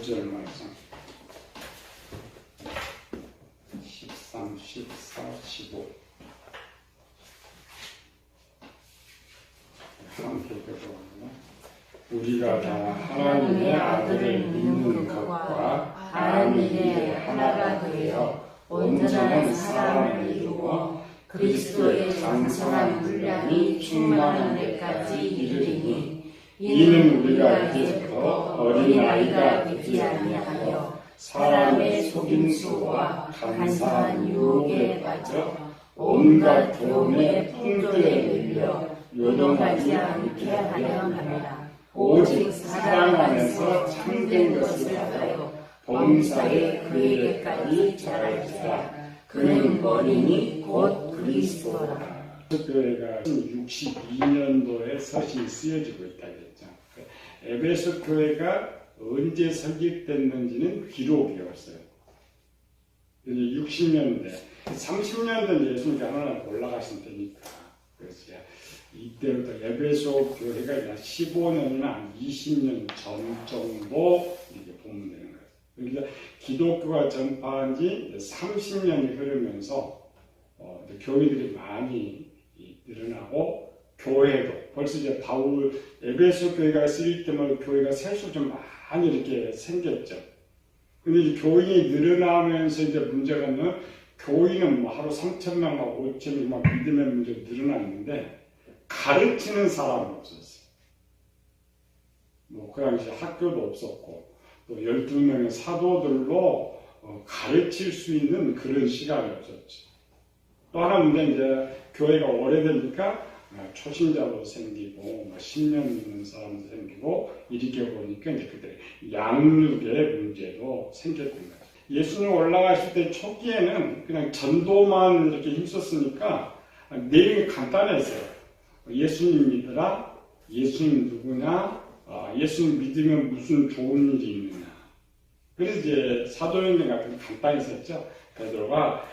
15절 말씀. 13, 14, 15. 함께 읽어보겠습니다. 우리가 다 하나님의 아들을 믿는 것과 하나님의 하나가 되어 온전한 사람을 이루어 그리스도의 장성한 분량이 충만한 데까지 이르리니, 이는 우리가 이제부터 어린아이가 되지 아니하여 사람의 속임수와 간사한 유혹에 빠져 온갖 교훈의 풍조에 밀려 요동하지 않게 하려 함이라. 오직 사랑 안에서 참된 것을 하여 범사에 그에게까지 자랄지라. 그는 원인이 곧 그리스도라. 교회가 62년도에 서신이 쓰여지고 있다겠죠. 에베소 교회가 언제 설립됐는지는 기록이 없어요. 60년대, 30년대 예수님께서 하나님 올라가신 때니까. 그래서 이때부터 에베소 교회가 15년이나 20년 전 정도 이렇게 보면 되는 거예요. 그러니까 기독교가 전파한 지 30년이 흐르면서 교회들이 많이 늘어나고, 교회도 벌써 이제 바울 에베소 교회가 쓰일 때마다 교회가 새수 좀 많이 이렇게 생겼죠. 근데 이제 교인이 늘어나면서 이제 문제가 있는, 교인은 뭐 하루 3,000명하고 5,000명 막 믿음의 문제가 늘어났는데 가르치는 사람은 없었어요. 뭐 그 당시에 학교도 없었고, 또 12명의 사도들로 가르칠 수 있는 그런 시간이 없었죠. 또 하나 문제는 이제 교회가 오래되니까 초신자도 생기고 10년 있는 사람도 생기고, 이렇게 보니까 이제 그때 양육의 문제도 생겼던 거죠. 예수님 올라가실 때 초기에는 그냥 전도만 이렇게 힘썼으니까 내용이 간단했어요. 예수님 믿으라, 예수님 누구냐, 예수님 믿으면 무슨 좋은 일이 있느냐. 그래서 이제 사도행전 같은 거 간단히 썼죠. 베드로가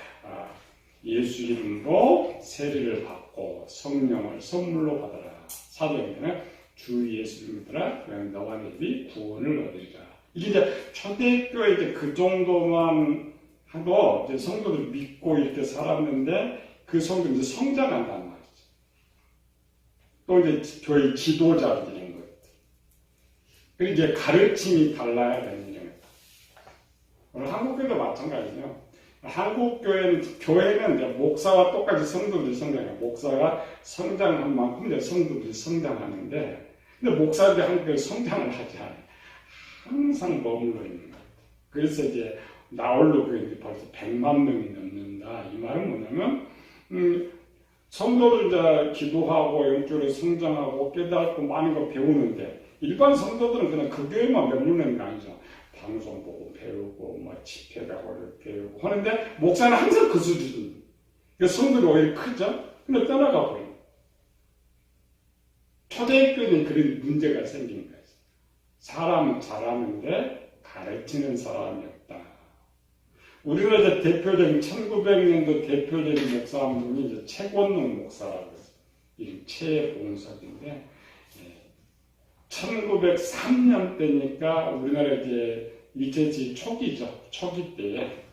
예수 이름으로 세례를 받고 성령을 선물로 받아라. 사도행전은 주 예수 믿으라, 그냥 너와 내 집이 구원을 얻으리라. 이게 이제 초대교회 이제 그 정도만 하고 이제 성도들 믿고 이렇게 살았는데, 그 성도들이 이제 성장한단 말이죠. 또 이제 교회 지도자가 되는 거예요. 그리고 이제 가르침이 달라야 되는 거예요. 오늘 한국교회도 마찬가지죠. 교회는 이제 목사와 똑같이 성도들이 성장해요. 목사가 성장한 만큼 이제 성도들이 성장하는데, 근데 목사들이 한국교회 성장을 하지 않아요. 항상 머물러 있는 것 같아요. 그래서 이제 나홀로 교회들이 벌써 100만 명이 넘는다. 이 말은 뭐냐면, 성도들 이제 기도하고 영적으로 성장하고 깨닫고 많은 거 배우는데, 일반 성도들은 그냥 그 교회만 머무르는 게 아니죠. 방송 보고 배우고, 집회 가고 배우고 하는데, 목사는 항상 그 수준. 성도가 오히려 크죠? 근데 떠나가 버려요. 초대교회는 그런 문제가 생긴 거예요. 사람은 잘하는데 가르치는 사람이 없다. 우리나라 대표적인 1900년도 대표적인 목사 한 분이 이제 최권능 목사라고 해서 이름 최봉석인데, 1903년 때니까 우리나라 이제 일제시 초기죠. 초기 때에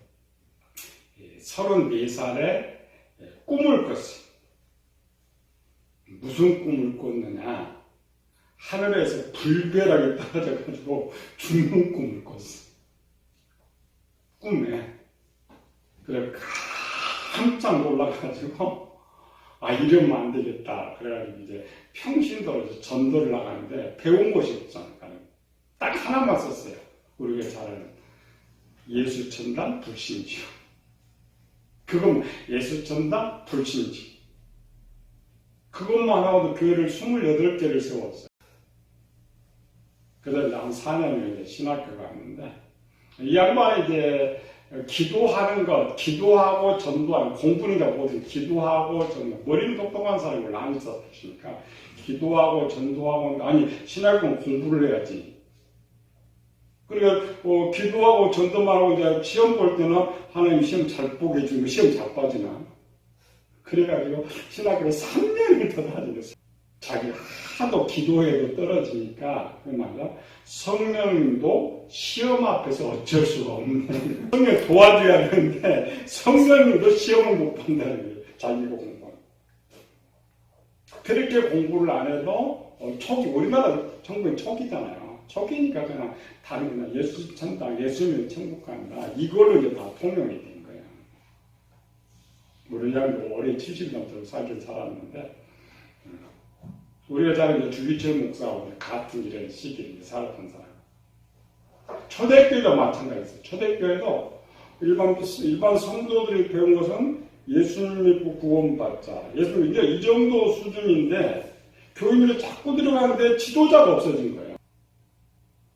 34살에 꿈을 꿨어요. 무슨 꿈을 꿨느냐? 하늘에서 불벼락이 떨어져가지고 죽는 꿈을 꿨어요. 꿈에. 그래 깜짝 놀라가지고 이러면 안 되겠다. 그래가지고 이제 평신도로 전도를 나가는데 배운 곳이 없잖아요. 딱 하나만 썼어요. 우리가 잘 아는 예수 전당 불신주. 그건 예수 전당 불신주. 그것만 하고도 교회를 28개를 세웠어요. 그다음에 한 4년을 신학교 갔는데, 이 양반이 이제 기도하는 것, 기도하고 전도하는, 공부니까 뭐든 기도하고 전도, 머리는 똑똑한 사람이 많이 썼으니까 기도하고 전도하고, 아니 신학교는 공부를 해야지. 그러니까 기도하고 전도만 하고 이제 시험 볼 때는 하나님 시험 잘 보게 해주면 시험 잘 빠지나. 그래가지고 신학교를 3년을 더 다녔어요. 자기 하도 기도해도 떨어지니까 그 말이야 성령님도 시험 앞에서 어쩔 수가 없는 성령 도와줘야 되는데 성령님도 시험을 못 본다는 거예요. 자기가 공부하는. 그렇게 공부를 안 해도 초기 우리나라 정부는 초기잖아요. 초기니까 그냥 다른 그냥 예수 천당 예수님 천국 간다 이걸로 이제 다 통용이 된 거예요. 우리 양도 올해 70년 살긴 살았는데 우리가 잘 이제 주기철 목사하고 같은 이런 시기를 살았던 사람. 초대교회도 마찬가지였어요. 초대교회도 일반 성도들이 배운 것은 예수님 믿고 구원받자. 예수님 이제 이 정도 수준인데 교인들이 자꾸 들어가는데 지도자가 없어진 거예요.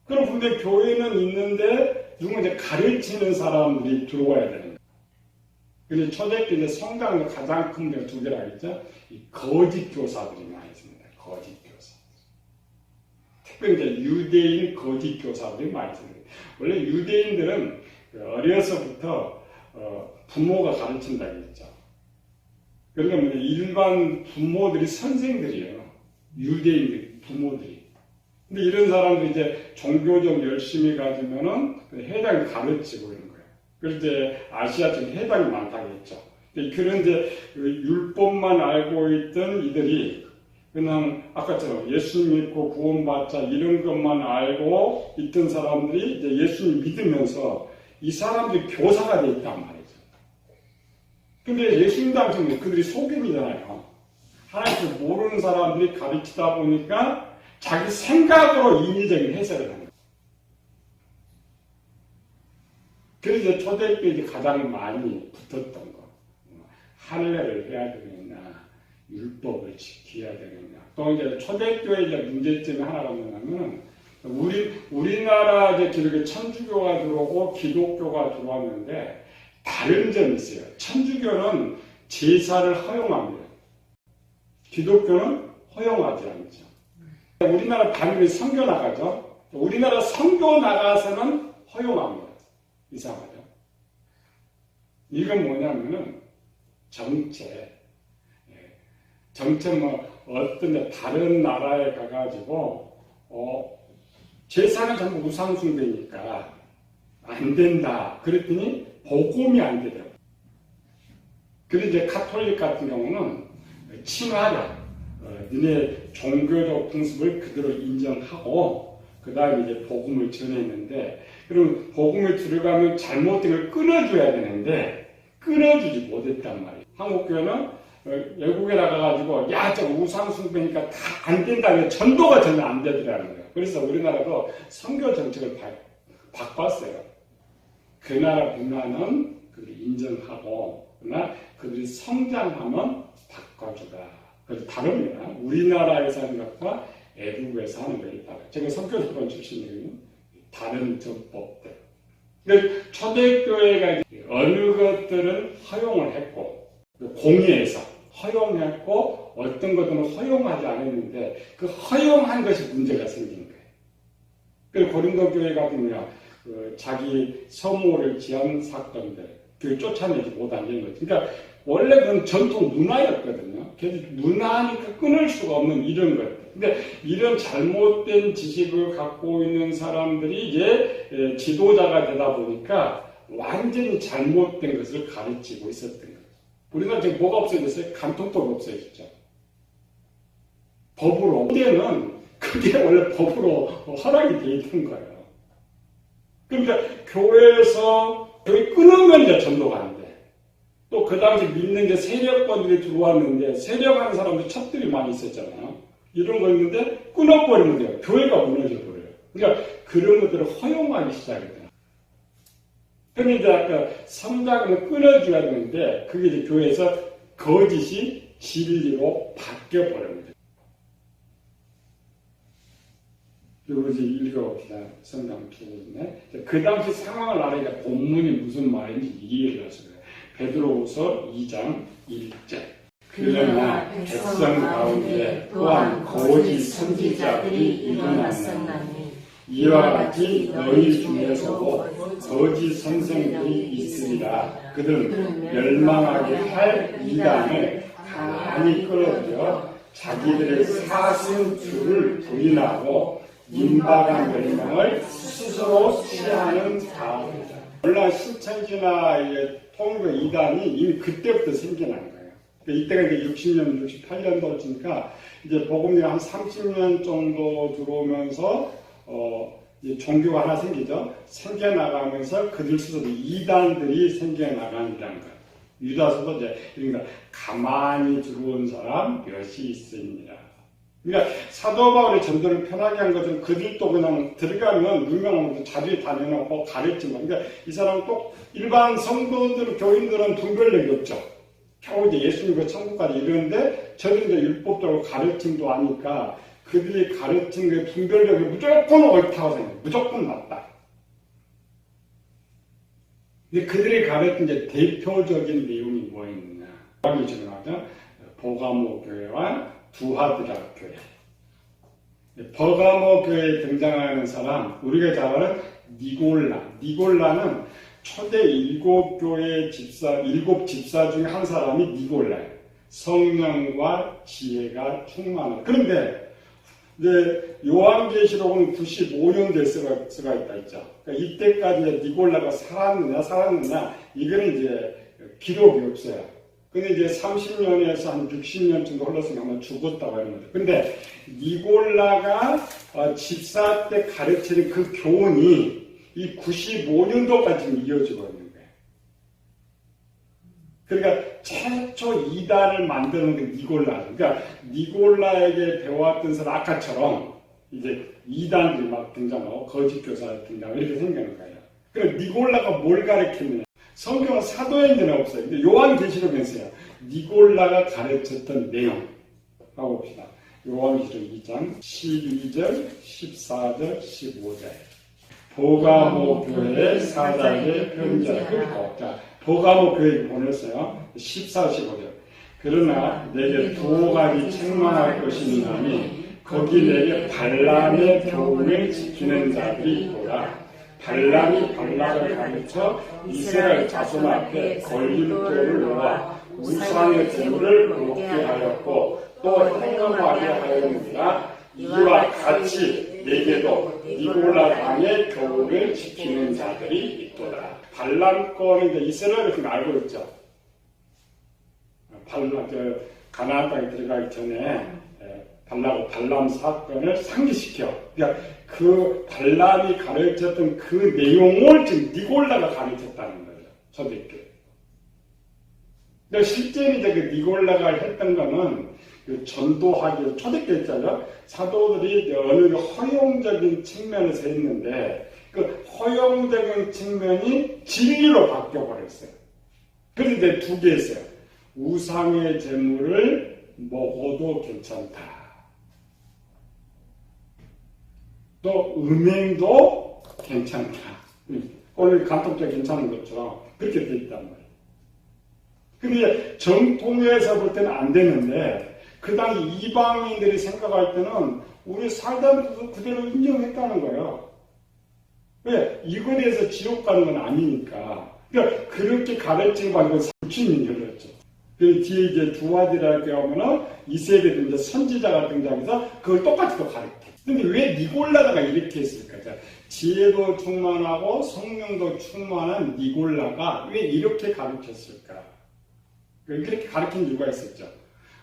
그럼 근데 교회는 있는데 누군가 이제 가르치는 사람들이 들어와야 되는 거예요. 근데 초대교회 성당의 가장 큰 문제가 두 개라 했죠. 이 거짓 교사들이 많이 있습니다. 거짓 교사. 특별히 이제 유대인 거짓 교사들이 많이 있습니다. 원래 유대인들은 어려서부터 부모가 가르친다고 했죠. 그러니까 일반 부모들이 선생들이에요. 유대인들 부모들이. 근데 이런 사람들이 이제 종교적 열심히 가지면은 해당을 가르치고 이런 거예요. 그래서 이제 아시아 쪽 해당이 많다고 했죠. 그런 이제 율법만 알고 있던 이들이 그냥 아까처럼 예수 믿고 구원받자 이런 것만 알고 있던 사람들이 이제 예수님 믿으면서 이 사람들이 교사가 돼 있단 말이죠. 근데 예수님 당시에 그들이 속임이잖아요. 하나님을 모르는 사람들이 가르치다 보니까 자기 생각으로 인위적인 해석을 하는 거예요. 그래서 이제 초대교회에 가장 많이 붙었던 거. 할례를 해야 되느냐, 율법을 지켜야 되느냐. 또 이제 초대교회의 이제 문제점이 하나가 뭐냐면, 우리나라 이제 기독교 천주교가 들어오고 기독교가 들어왔는데, 다른 점이 있어요. 천주교는 제사를 허용합니다. 기독교는 허용하지 않죠. 우리나라 반면에 선교 나가죠. 우리나라 선교 나가서는 허용합니다. 이상하죠. 이건 뭐냐면은 정체 어떤 다른 나라에 가가지고 제사는 전부 우상숭배니까 안 된다. 그랬더니 복음이 안 되더라고요. 그리고 이제 카톨릭 같은 경우는 친화력, 너네 종교적 풍습을 그대로 인정하고 그 다음에 이제 복음을 전했는데 그럼 복음을 들어가면 잘못된 걸 끊어줘야 되는데 끊어주지 못했단 말이에요. 한국교회는 외국에 나가가지고 저 우상숭배니까 다 안 된다는 전도가 전혀 안 되더라는 거예요. 그래서 우리나라도 선교 정책을 바꿨어요. 그 나라 문화는 그들이 인정하고 그러나 그들이 성장하면 바꿔주라. 그래서 다릅니다. 우리나라에서 하는 것과 외국에서 하는 것이 달라요. 제가 선교사관 출신이거든요. 다른 전법들. 그러니까 초대교회가 어느 것들은 허용을 했고 공의에서 허용했고 어떤 것들은 허용하지 않았는데 그 허용한 것이 문제가 생긴 거예요. 그리고 고린도 교회 같은 경우 자기 서무를 지한 사건들 그 쫓아내지 못하는 거죠. 그러니까 원래 그건 전통 문화였거든요. 그래서 문화니까 끊을 수가 없는 이런 것들. 근데 이런 잘못된 지식을 갖고 있는 사람들이 이제 지도자가 되다 보니까 완전히 잘못된 것을 가르치고 있었던 거예요. 우리나라 지금 뭐가 없어졌어요? 간통법이 없어졌죠. 법으로. 그때는 그게 원래 법으로 허락이 돼 있던 거예요. 그러니까 교회에서 교회 끊으면 이제 전도가 안 돼. 또 그 당시 믿는 게 세력권들이 들어왔는데 세력하는 사람들 첩들이 많이 있었잖아요. 이런 거 있는데 끊어버리면 돼요. 교회가 무너져 버려요. 그러니까 그런 것들을 허용하기 시작했어요. 그런데 이제 아까 성장을 끊어줘야 되는데 그게 이제 교회에서 거짓이 진리로 바뀌어버립니다. 그리고 이제 읽어봅시다. 성경 기록인데 그 당시 상황을 알아야 본문이 무슨 말인지 이해를 하셔야 돼요. 베드로후서 2장 1절. 그러나 백성 가운데 또한 거짓 선지자들이 일어났었나니 이와 같이 너희 중에서도 거짓 선생들이 있으리라. 그들은 멸망하게 할 이단을 강하니 끌어들여 자기들의 사신 주를 부인하고 임박한 멸망을 스스로 취하는 자들이다. 원래 신천지나 통일교 이단이 이미 그때부터 생겨난 거예요. 이때가 이제 60년, 68년도니까 이제 복음이 한 30년 정도 들어오면서 이제 종교가 하나 생기죠. 생겨나가면서 그들 스스로 이단들이 생겨나간다는 거예요. 유다서도 이제 그러니까 가만히 들어온 사람 몇이 있습니다. 그러니까 사도 바울의 전도를 편하게 한 것은 그들도 그냥 들어가면 유명한 자리에 다녀놓고 가르치면 그러니까 이 사람은 또 일반 성도들, 교인들은 분별력이 없죠. 겨우 이제 예수님과 천국까지 이러는데 저는 이제 율법적으로 가르침도 하니까 그들이 가르친 그 분별력이 무조건 옳다고 생각해요. 무조건 맞다. 근데 그들이 가르친 이제 대표적인 내용이 뭐였느냐. 여기 지금 나왔죠. 보가모 교회와 두하드라 교회. 버가모 교회에 등장하는 사람, 우리가 잘 아는 니골라. 니골라는 초대 일곱 집사 중에 한 사람이 니골라예요. 성령과 지혜가 충만한. 그런데 이제 요한계시록은 95년 됐을 가 있다 했죠. 그러니까 이때까지 니골라가 살았느냐 이거는 이제 기록이 없어요. 근데 이제 30년에서 한 60년 정도 흘렀으니까 아마 죽었다고 하는 거죠. 근데 니골라가 집사 때 가르치는 그 교훈이 이 95년도까지 이어지고 있는 거예요. 그러니까 최초 이단을 만드는 그 니골라. 그러니까 니골라에게 배워왔던 사람 아까처럼 이제 이단들이 막 등장하고 거짓 교사가 등장하고 이렇게 생기는 거예요. 그럼 니골라가 뭘 가르쳤느냐? 성경은 사도행전에 없어요. 근데 요한계시록에 있어요. 니골라가 가르쳤던 내용. 하고 봅시다. 요한계시록 2장 12절, 14절, 15절. 보가모 교회의 사자의 편지를 그리고 자 보가모 교회에 보냈어요. 14, 15절. 그러나 내게 두 가지 책망할 것이 있나니 거기 내게 발람의 교훈을 지키는 자들이 있도다. 발람이 발락을 가르쳐 이스라엘 자손 앞에 걸림돌을 놓아 우상의 제물을 먹게 하였고 또 행음하게 하였느니라. 이와 같이 내게도 니골라 당의 교훈을 지키는 자들이 있도다. 발람 거는 이스라엘을 알고 있죠. 가나안 땅에 들어가기 전에 발람 사건을 상기시켜. 그러니까 그 발람이 가르쳤던 그 내용을 지금 니골라가 가르쳤다는 거죠. 초대교회. 그러니까 실제로 이제 그 니골라가 했던 거는 그 전도하기 초대교회 있잖아요. 사도들이 어느 허용적인 측면에서 했는데 그 허용적인 측면이 진리로 바뀌어버렸어요. 그래서 이제 두 개 있어요. 우상의 제물을 먹어도 괜찮다. 또 음행도 괜찮다. 오늘 간통죄 괜찮은 것처럼 그렇게 돼 있단 말이에요. 근데 정통에서 볼 때는 안 되는데 그 당시 이방인들이 생각할 때는 우리 살던 그 그대로 인정했다는 거예요. 왜? 이거에 대해서 지옥 가는 건 아니니까. 그러니까 그렇게 가르치고 받고 30년 열렸죠. 그 뒤에 이제 두아디라고 하면은 이세벨 이제 선지자가 등장해서 그걸 똑같이 또 가르쳐. 근데 왜 니골라가 이렇게 했을까? 지혜도 충만하고 성령도 충만한 니골라가 왜 이렇게 가르쳤을까? 이렇게 가르친 이유가 있었죠.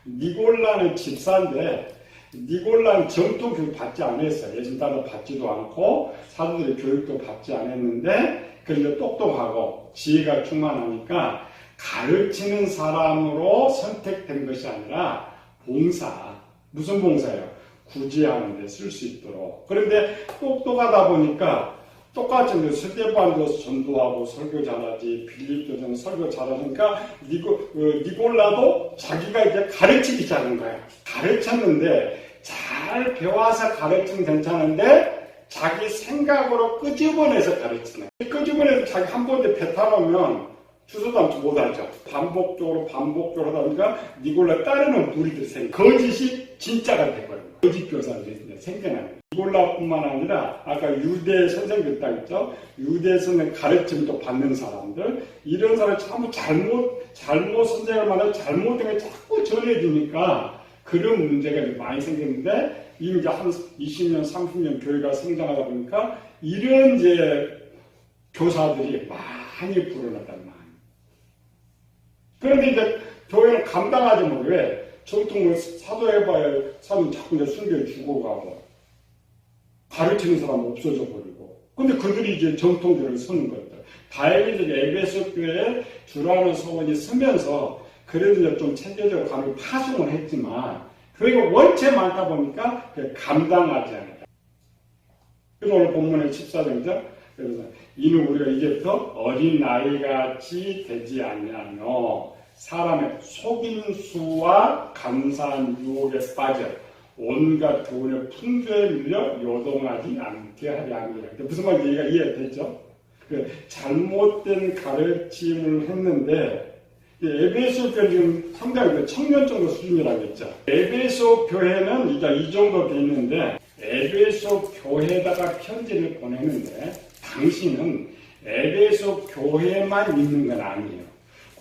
니골라는 집사인데 니골라는 정통 교육 받지 않았어요. 예수 따라 받지도 않고 사도들의 교육도 받지 않았는데 그런데 똑똑하고 지혜가 충만하니까 가르치는 사람으로 선택된 것이 아니라 봉사. 무슨 봉사예요? 구제하는 데 쓸 수 있도록. 그런데 똑똑하다 보니까 똑같이 스데반도 전도하고 설교 잘하지, 빌립도 설교 잘하니까 니골라도 자기가 이제 가르치기 시작한 거야. 가르쳤는데 잘 배워서 가르치면 괜찮은데 자기 생각으로 끄집어내서 가르치네. 끄집어내서 자기 한 번에 뱉어놓으면 주소도 않고 못하죠. 반복적으로 하다 보니까 니골라 따르는 무리들 거짓이 진짜가 돼버려요. 거짓 교사들이 생겨나요. 니골라뿐만 아니라 아까 유대 선생들 딱 있죠. 유대 선생 가르침도 받는 사람들 이런 사람이 전부 잘못 선생을 만나서 잘못된 게 자꾸 전해지니까 그런 문제가 이제 많이 생겼는데, 이미 이제 한 20년, 30년 교회가 성장하다 보니까 이런 이제 교사들이 많이 불어났단 말이에요. 그런데 이제 교회는 감당하지 못해. 왜? 전통 뭐 사도해봐야 사도는 자꾸 이제 순교에 죽어가고 가르치는 사람 없어져 버리고. 근데 그들이 이제 정통들을 서는 것들. 다행히 이제 에베소 교회에 주라는 소원이 서면서 그래도 이제 좀 체계적으로 감을 파송을 했지만 교회가 원체 많다 보니까 감당하지 않았다. 그래서 오늘 본문의 14절이죠. 그래서 이는 우리가 이제부터 어린 나이같이 되지 아니하며 사람의 속임수와 감사한 유혹에 빠져 온갖 교훈의 풍조에 밀려 요동하지 않게 하려 합니다. 무슨 말인지 얘기가 이해됐죠? 잘못된 가르침을 했는데 에베소 교회 지금 상당히 청년 정도 수준이라고 했죠. 에베소 교회는 이제 이 정도 돼 있는데 에베소 교회에다가 편지를 보내는데 당신은 에베소 교회만 있는 건 아니에요.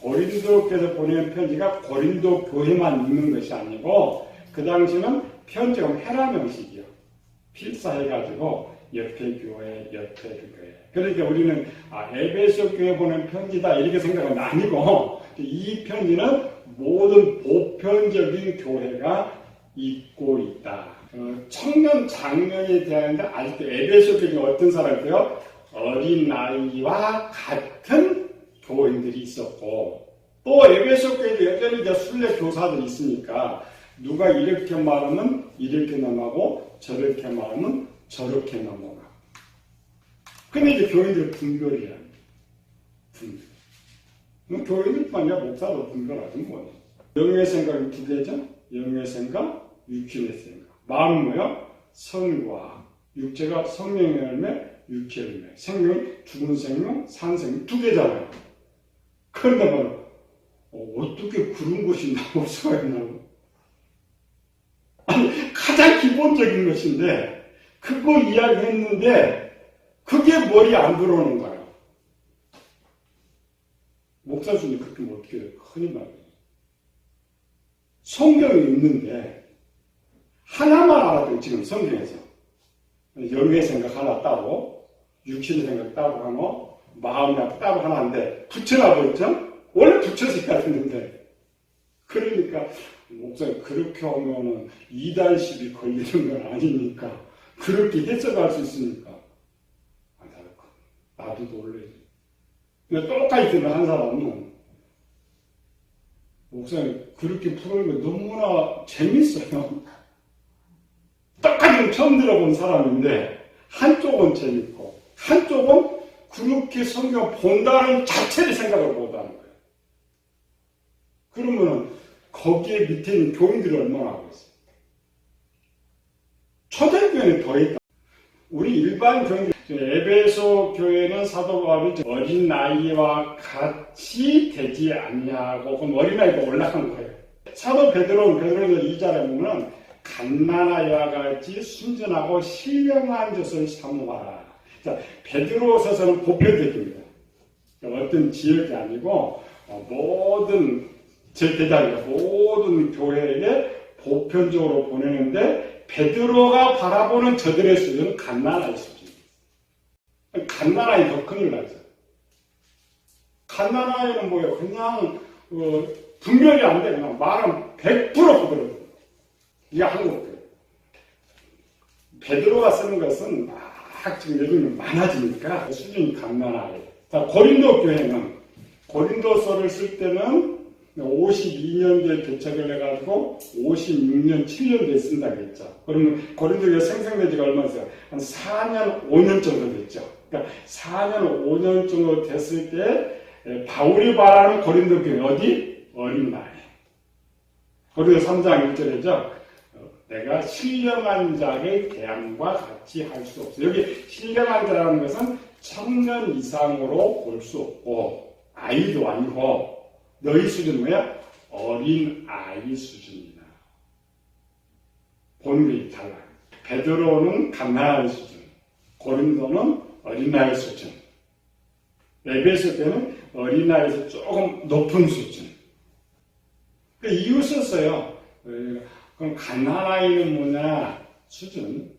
고린도께서 보내는 편지가 고린도 교회만 있는 것이 아니고 그 당시는 편지가 헤라 명식이요. 필사해가지고 옆에 교회, 옆에 그 교회. 그러니까 우리는 에베소 교회 보낸 편지다 이렇게 생각은 아니고 이 편지는 모든 보편적인 교회가 있고 있다. 청년 장년에 대한데 아직도 에베소 교회에 어떤 사람이요? 어린 나이와 같은 교인들이 있었고 또 에베소 교회도 여전히 이제 순례 교사들이 있으니까 누가 이렇게 말하면 이렇게 넘어가고 저렇게 말하면 저렇게 넘어가. 근데 이제 교인들 분별이야. 분별. 교인들뿐 아니라 목사도 분별하지 뭐. 영의 생각이 두 개죠. 영의 생각, 육신의 생각. 마음은 뭐야? 성과. 육체가 성령의 열매, 육체의 열매. 생명이 죽은 생명, 산 생명 두 개잖아요. 그런데 뭐 어떻게 그런 것이 나올 수가 있나요? 아니, 가장 기본적인 것인데 그거 이야기했는데 그게 머리에 안 들어오는 거예요. 목사 중에 그렇게 뭐 어떻게 흔히 말해요. 성경이 있는데 하나만 알아도 지금 성경에서 영의 생각 하나 따로 육신의 생각 따로 하고 마음이 따로 하나인데 붙여놔버렸죠? 원래 붙여서 해야 되는데 그러니까 목사님 그렇게 하면은 이단식이 걸리는 건 아니니까 그렇게 해석할 수 있으니까 나도 놀래지. 근데 똑같이 들은 한 사람은 목사님 그렇게 풀어보면 너무나 재밌어요. 똑같이 처음 들어본 사람인데 한쪽은 재밌고 한쪽은 그렇게 성경 본다는 자체를 생각을 못하는 거예요. 그러면은 거기에 밑에 있는 교인들이 얼마나 하고 있어요? 초대교회는 더 있다. 우리 일반 교인들, 에베소 교회는 사도 바울이 어린 나이와 같이 되지 않냐고, 그럼 어린 나이가 올라간 거예요. 사도 베드로는 2절에 보면 갓난아이와 같이 순전하고 신령한 것을 사모하라. 자, 베드로서서는 보편적입니다. 어떤 지역이 아니고 모든 제대장이 모든 교회에게 보편적으로 보내는데 베드로가 바라보는 저들의 수준은 갓난아이 수준입니다. 갓난아이 더 큰일 나죠. 갓난아이는 뭐예요? 그냥 분별이 안 돼. 그냥 말은 100% 그대로. 이게 한국교회. 베드로가 쓰는 것은 막 지금 요즘 많아지니까 수준이 갓난아이. 자, 고린도 교회는 고린도서를 쓸 때는 52년도에 개척을 해가지고 56년, 7년도에 쓴다고 했죠. 그러면 고린도교회 생성된 지가 얼마 됐어요? 한 4년, 5년 정도 됐죠. 그러니까 4년, 5년 정도 됐을 때 바울이 말하는 고린도교회 어디? 어린 나이. 고린도 3장 1절이죠. 내가 신령한 자의 대함과 같이 할 수 없어. 여기 신령한 자라는 것은 청년 이상으로 볼 수 없고 아이도 아니고 너희 수준은 뭐야? 어린 아이 수준이다. 본질이 달라요. 베드로는 갓난아이 수준, 고린도는 어린아이 수준, 에베소 때는 어린아이에서 조금 높은 수준. 그 이유 썼어요. 그럼 갓난아이는 뭐냐? 수준.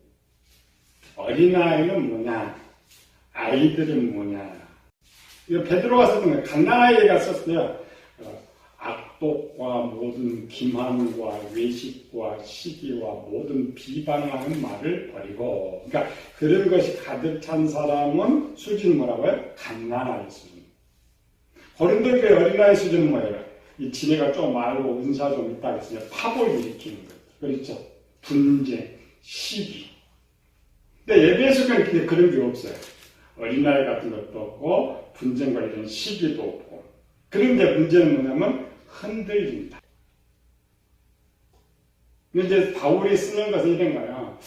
어린아이는 뭐냐? 아이들은 뭐냐? 이거 베드로가 썼던 거예요. 갓난아이가 썼어요. 악독과 모든 기만과 외식과 시기와 모든 비방하는 말을 버리고, 그러니까 그런 것이 가득 찬 사람은 수준이 뭐라고요? 갓난아이 수준. 고린도교회 어린아이 수준은 뭐예요? 이 지네가 좀 알고 은사 좀 있다 했으면 파벌 일으키는 것. 그렇죠? 분쟁, 시기. 근데 에베소교는 그런 게 없어요. 어린아이 같은 것도 없고 분쟁과 이런 시기도 없고. 그런데 문제는 뭐냐면 흔들린다. 근데 이제 바울이 쓰는 것은 이런 거예요.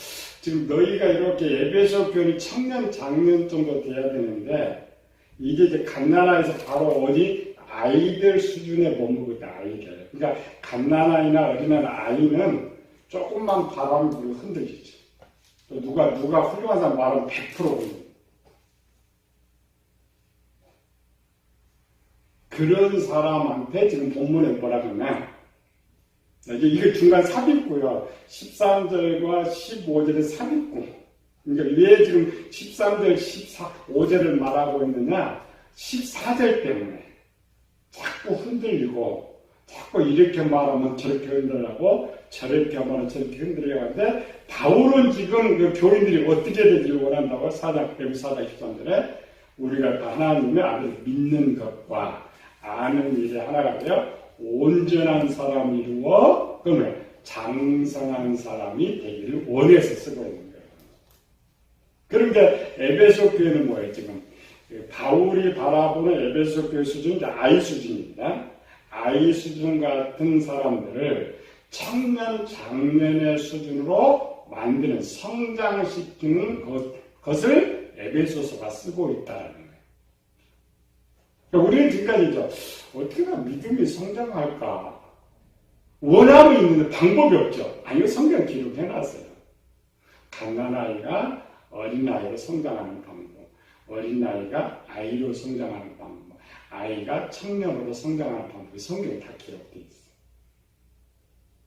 지금 너희가 이렇게 에베소 교회는 청년, 장년 정도 돼야 되는데 이게 이제 갓난아이에서 바로 어디 아이들 수준에 머무르고 있다. 아이들. 그러니까 갓난아이나 어린아이는 조금만 바람이 불면 흔들리죠. 또 누가 훌륭한 사람 말하면 100% 그런 사람한테 지금 본문에 뭐라 그러냐. 이게 중간 삽입고요. 13절과 15절에 삽입고. 그러니까 왜 지금 13절, 15절을 말하고 있느냐. 14절 때문에. 자꾸 흔들리고, 자꾸 이렇게 말하면 저렇게 흔들리고, 저렇게 말하면 저렇게 흔들리고 하는데, 바울은 지금 그 교인들이 어떻게 되기를 원한다고? 4장 13절에 우리가 하나님의 아들 믿는 것과 아는 일에 하나가 되어 온전한 사람이 이루어 그러면 장성한 사람이 되기를 원해서 쓰고 있는 거예요. 그런데 에베소 교회는 뭐예요? 지금 바울이 바라보는 에베소 교회 수준은 아이 수준입니다. 아이 수준 같은 사람들을 청년 장년의 수준으로 만드는 성장시키는 것을 에베소서가 쓰고 있다는 거예요. 우리는 지금까지죠. 어떻게 하면 믿음이 성장할까? 원함이 있는데 방법이 없죠. 아니요, 성경 기록해놨어요. 갓난아이가 어린아이로 성장하는 방법, 어린아이가 아이로 성장하는 방법, 아이가 청년으로 성장하는 방법이 성경에 다 기록되어 있어요.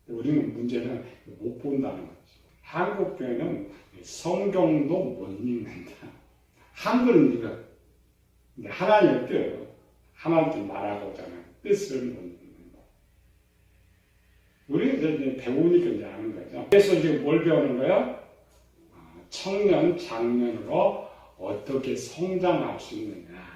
우리는 문제는 못 본다는 거죠. 한국 교회는 성경도 못 읽는다. 한글은 읽어. 근데 하나님의 뜻, 하나님께 말하고자 하는 뜻을 못 읽는다. 우리는 이제 배우니까 이제 아는 거죠. 그래서 지금 뭘 배우는 거야? 청년, 장년으로 어떻게 성장할 수 있느냐.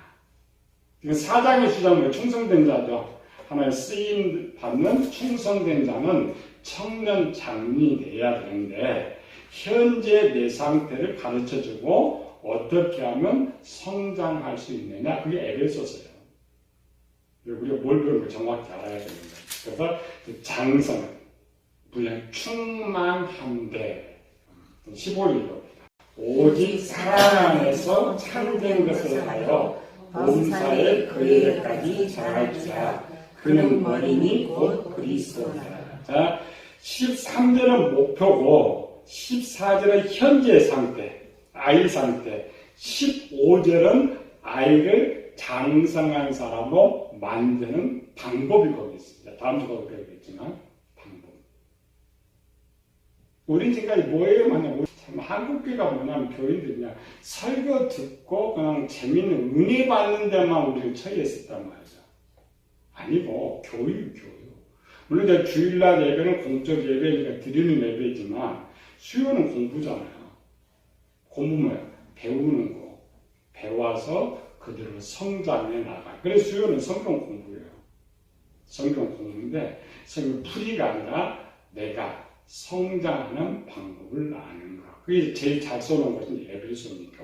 지금 사장의 주장은 충성된 자죠. 하나의 쓰임 받는 충성된 자는 청년, 장년이 돼야 되는데 현재 내 상태를 가르쳐주고 어떻게 하면 성장할 수 있느냐? 그게 에베소서예요. 우리가 뭘 배우는 거 정확히 알아야 되는 거예요. 그래서 장성, 물론 충만한데 15절입니다. 오직 사랑 안에서 참된 것을 하여 몸사에 그에게까지 자랄지라. 그는 머리니 곧 그리스도라. 자, 13절은 목표고 14절은 현재 상태. 아이 상태, 15절은 아이를 장성한 사람으로 만드는 방법이 거기 있습니다. 다음 주도 배우겠지만 방법. 우리 지금까지 뭐예요? 만약 참 한국교회가 뭐냐면 교인들이 그냥 설교 듣고 그냥 재밌는 은혜 받는 데만 우리는 처해있었단 말이죠. 아니고 교육. 물론 이제 주일날 예배는 공적 예배니까 드리는 예배지만 수요는 공부잖아요. 공부 뭐야? 배우는 거. 배워서 그대로 성장해 나가. 그래서 수요는 성경 공부예요. 성경 공부인데 성경 풀이가 아니라 내가 성장하는 방법을 아는 거. 그게 제일 잘 써놓은 것이 에베소니까.